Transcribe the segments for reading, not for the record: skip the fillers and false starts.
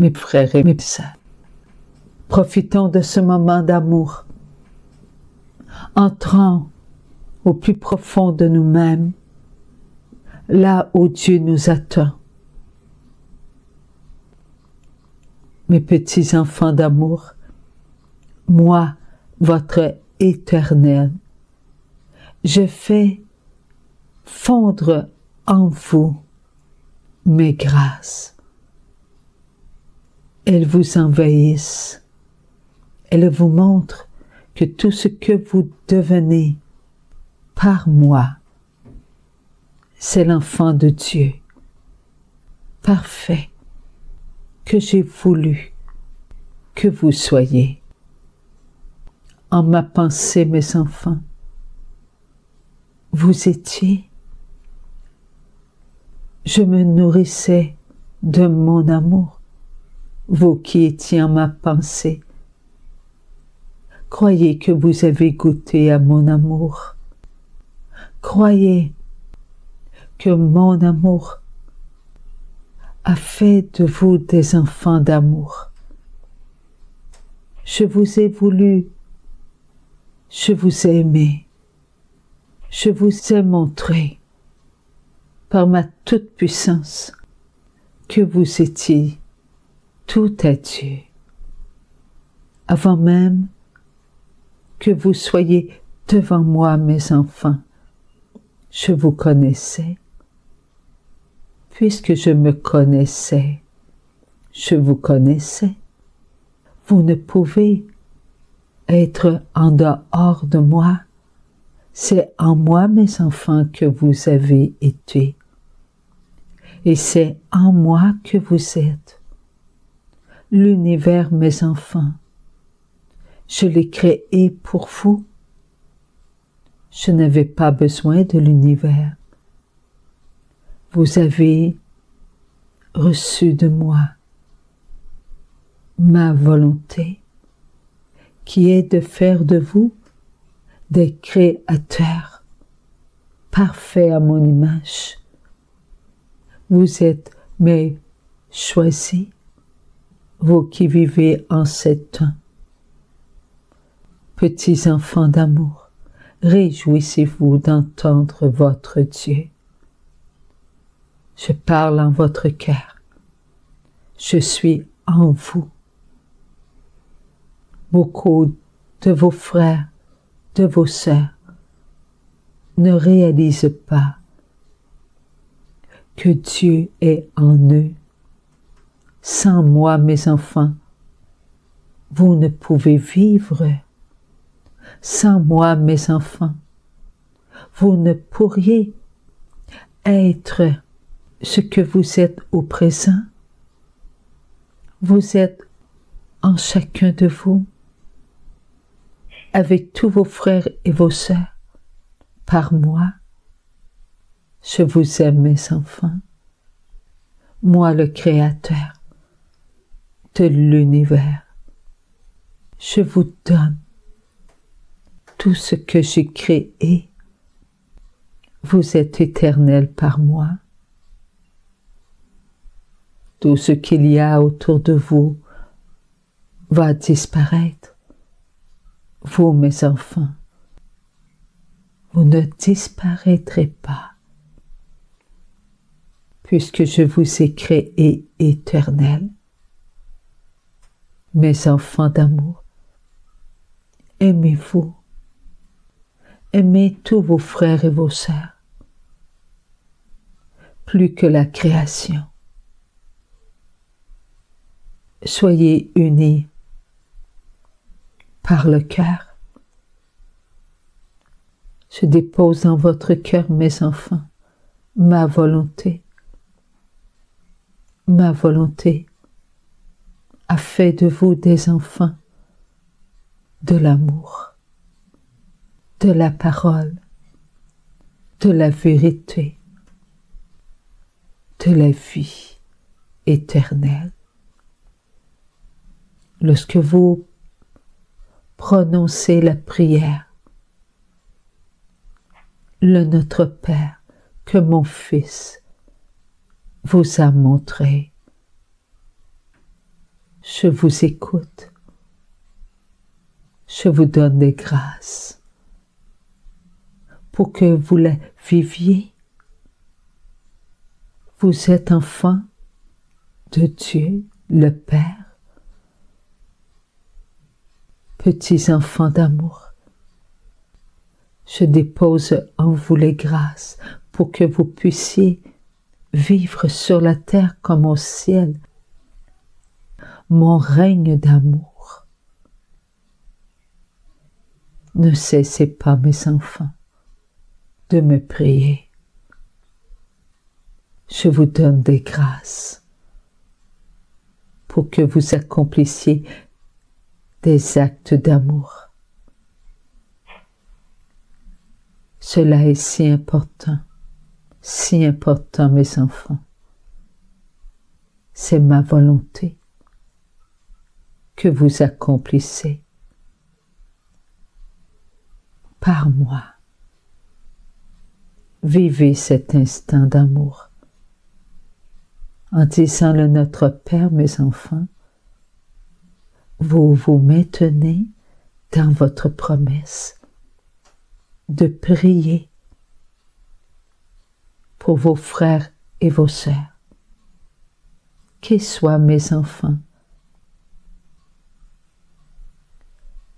mes frères et mes sœurs. Profitons de ce moment d'amour. Entrons au plus profond de nous-mêmes, là où Dieu nous attend. Mes petits enfants d'amour, moi, votre Éternel, je fais fondre en vous mes grâces. Elles vous envahissent. Elles vous montrent que tout ce que vous devenez par moi, c'est l'enfant de Dieu, parfait, que j'ai voulu que vous soyez. En ma pensée, mes enfants, vous étiez. Je me nourrissais de mon amour, vous qui étiez en ma pensée. Croyez que vous avez goûté à mon amour. Croyez que mon amour a fait de vous des enfants d'amour. Je vous ai voulu, je vous ai aimé, je vous ai montré par ma toute-puissance que vous étiez tout à Dieu. Avant même que vous soyez devant moi, mes enfants, je vous connaissais. Puisque je me connaissais, je vous connaissais. Vous ne pouvez être en dehors de moi. C'est en moi, mes enfants, que vous avez été. Et c'est en moi que vous êtes. L'univers, mes enfants, je l'ai créé pour vous. Je n'avais pas besoin de l'univers. Vous avez reçu de moi ma volonté, qui est de faire de vous des créateurs parfaits à mon image. Vous êtes mes choisis, vous qui vivez en ces temps. Petits enfants d'amour, réjouissez-vous d'entendre votre Dieu. Je parle en votre cœur. Je suis en vous. Beaucoup de vos frères, de vos sœurs, ne réalisent pas que Dieu est en eux. Sans moi, mes enfants, vous ne pouvez vivre. Sans moi, mes enfants, vous ne pourriez être ce que vous êtes au présent. Vous êtes en chacun de vous, avec tous vos frères et vos sœurs, par moi. Je vous aime, mes enfants, moi le Créateur de l'univers. Je vous donne tout ce que j'ai créé. Vous êtes éternel par moi. Tout ce qu'il y a autour de vous va disparaître. Vous, mes enfants, vous ne disparaîtrez pas, puisque je vous ai créé éternel. Mes enfants d'amour, aimez-vous. Aimez tous vos frères et vos sœurs, plus que la création. Soyez unis par le cœur. Je dépose dans votre cœur, mes enfants, ma volonté. Ma volonté a fait de vous des enfants de l'amour, de la parole, de la vérité, de la vie éternelle. Lorsque vous prononcez la prière, le Notre Père que mon Fils vous a montré, Je vous écoute. Je vous donne des grâces pour que vous la viviez. Vous êtes enfant de Dieu, le Père, petits enfants d'amour. Je dépose en vous les grâces pour que vous puissiez vivre sur la terre comme au ciel mon règne d'amour. Ne cessez pas, mes enfants, de me prier. Je vous donne des grâces pour que vous accomplissiez des actes d'amour. Cela est si important, mes enfants. C'est ma volonté que vous accomplissez par moi. Vivez cet instant d'amour en disant le Notre Père, mes enfants. Vous vous maintenez dans votre promesse de prier pour vos frères et vos sœurs, qu'ils soient, mes enfants,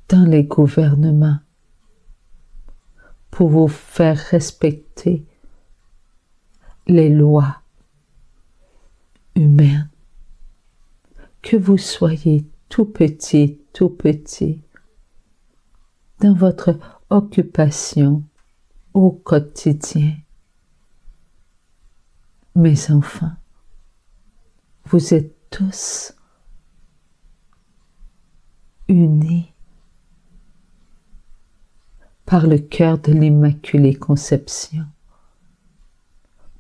dans les gouvernements, pour vous faire respecter les lois humaines, que vous soyez tout petit, dans votre occupation au quotidien. Mes enfants, vous êtes tous unis par le cœur de l'Immaculée Conception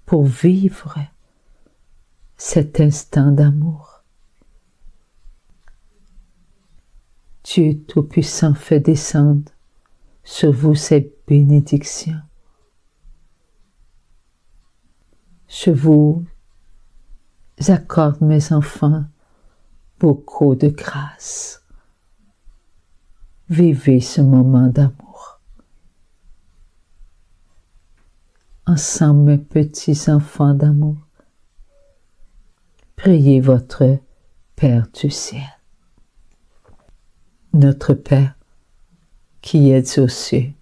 pour vivre cet instant d'amour. Dieu Tout-Puissant fait descendre sur vous ces bénédictions. Je vous accorde, mes enfants, beaucoup de grâce. Vivez ce moment d'amour. Ensemble, mes petits enfants d'amour, priez votre Père du ciel. Notre Père, qui êtes aux cieux,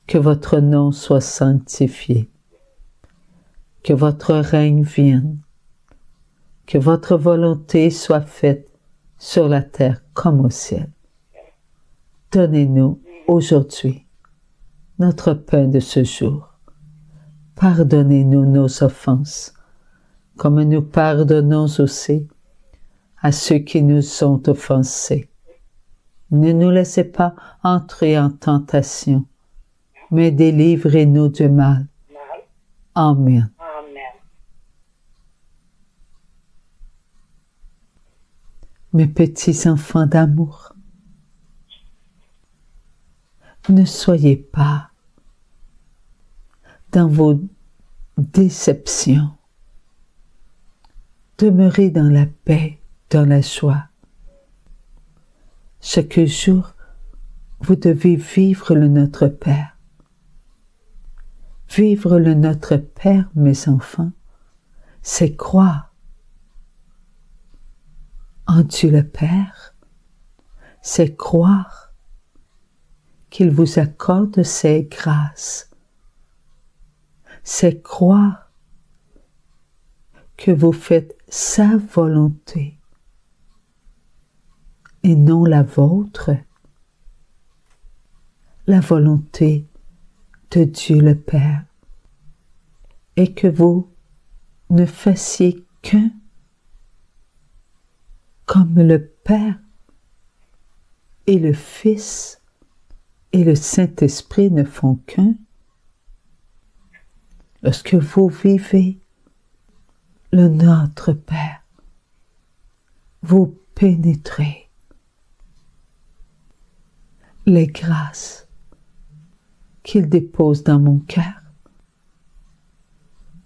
que votre nom soit sanctifié, que votre règne vienne, que votre volonté soit faite sur la terre comme au ciel. Donnez-nous aujourd'hui notre pain de ce jour. Pardonnez-nous nos offenses, comme nous pardonnons aussi à ceux qui nous ont offensés. Ne nous laissez pas entrer en tentation, mais délivrez-nous du mal. Amen. Mes petits enfants d'amour, ne soyez pas dans vos déceptions. Demeurez dans la paix, dans la joie. Chaque jour, vous devez vivre le Notre Père. Vivre le Notre Père, mes enfants, c'est croire en Dieu le Père, c'est croire qu'il vous accorde ses grâces, c'est croire que vous faites sa volonté et non la vôtre, la volonté de Dieu le Père, et que vous ne fassiez qu'un, comme le Père et le Fils et le Saint-Esprit ne font qu'un. Lorsque vous vivez le Notre Père, vous pénétrez les grâces qu'il dépose dans mon cœur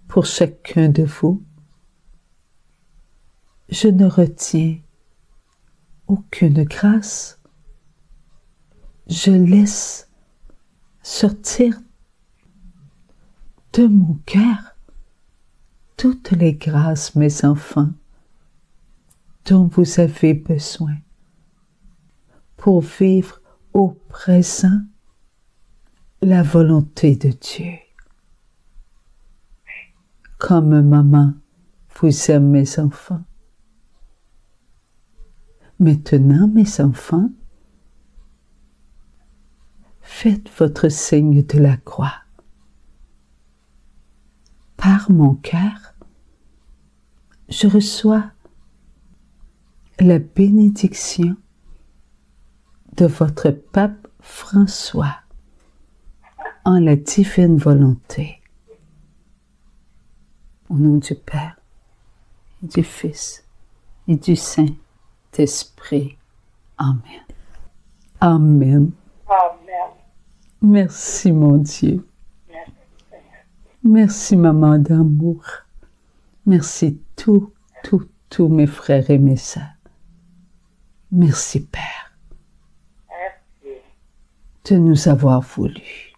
pour chacun de vous. Je ne retiens aucune grâce, je laisse sortir de mon cœur toutes les grâces, mes enfants, dont vous avez besoin pour vivre au présent la volonté de Dieu. Comme maman vous aime, mes enfants. Maintenant, mes enfants, faites votre signe de la croix. Par mon cœur, je reçois la bénédiction de votre pape François en la divine volonté. Au nom du Père, et du Fils, et du Saint-Esprit. Amen. Amen. Amen. Merci, mon Dieu. Merci, Seigneur. Merci, maman d'amour. Merci tous mes frères et mes sœurs. Merci, Père, Merci. de nous avoir voulu.